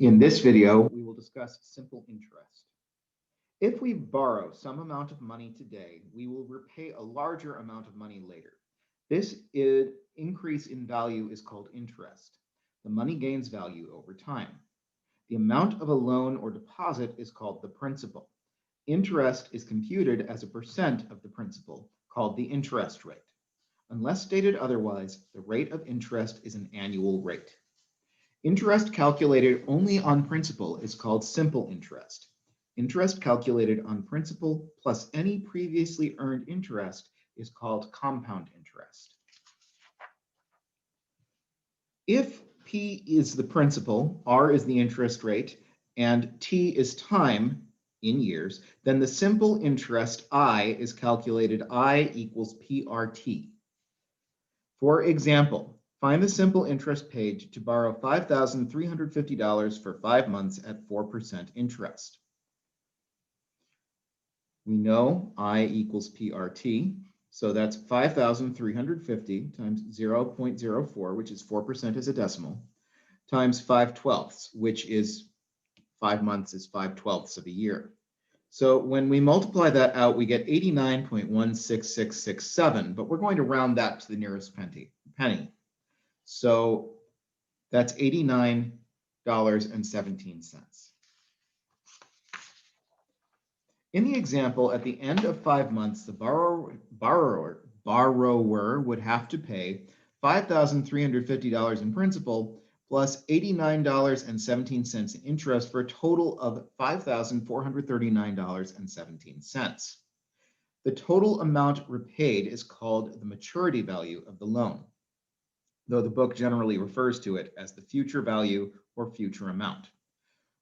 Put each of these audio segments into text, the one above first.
In this video, we will discuss simple interest. If we borrow some amount of money today, we will repay a larger amount of money later. This increase in value is called interest. The money gains value over time. The amount of a loan or deposit is called the principal. Interest is computed as a percent of the principal, called the interest rate. Unless stated otherwise, the rate of interest is an annual rate. Interest calculated only on principal is called simple interest. Interest calculated on principal plus any previously earned interest is called compound interest. If P is the principal, R is the interest rate, and T is time in years, then the simple interest I is calculated I equals PRT. For example, find the simple interest paid to borrow $5,350 for 5 months at 4% interest. We know I equals PRT, so that's 5,350 times 0.04, which is 4% as a decimal, times 5/12, which is 5 months is 5/12 of a year. So when we multiply that out, we get 89.16667, but we're going to round that to the nearest penny. So that's $89.17. In the example, at the end of 5 months, the borrower would have to pay $5,350 in principal plus $89.17 in interest for a total of $5,439.17. The total amount repaid is called the maturity value of the loan, though the book generally refers to it as the future value or future amount.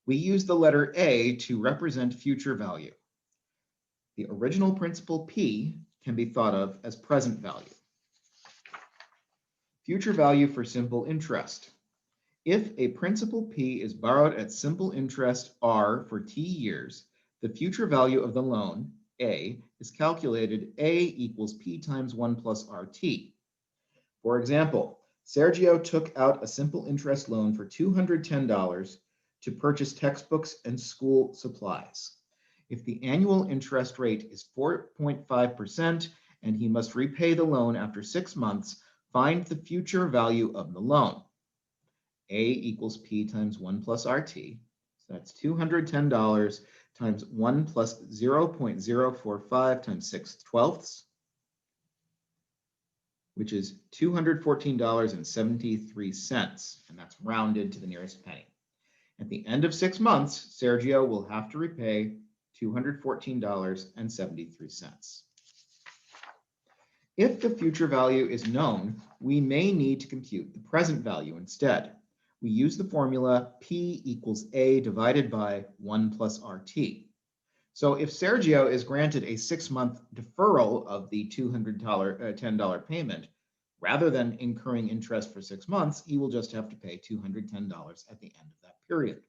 We use the letter A to represent future value. The original principal P can be thought of as present value. Future value for simple interest. If a principal P is borrowed at simple interest R for T years, the future value of the loan, A, is calculated A equals P times 1 plus RT. For example, Sergio took out a simple interest loan for $210 to purchase textbooks and school supplies. If the annual interest rate is 4.5% and he must repay the loan after 6 months, find the future value of the loan. A equals P times 1 plus RT. So that's $210 times 1 plus 0.045 times 6/12, which is $214.73, and that's rounded to the nearest penny. At the end of 6 months, Sergio will have to repay $214.73. If the future value is known, we may need to compute the present value instead. We use the formula P equals A divided by 1 plus RT. So if Sergio is granted a 6-month deferral of the $210 payment, rather than incurring interest for 6 months, he will just have to pay $210 at the end of that period.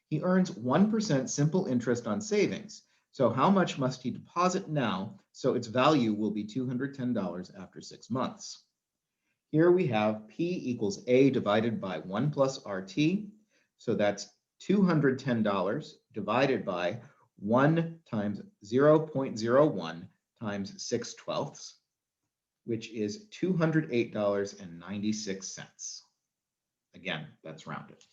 He earns 1% simple interest on savings. So how much must he deposit now so its value will be $210 after 6 months? Here we have P equals A divided by 1 plus RT. So that's $210 divided by 1 times 0.01 times 6/12, which is $208.96. Again, that's rounded.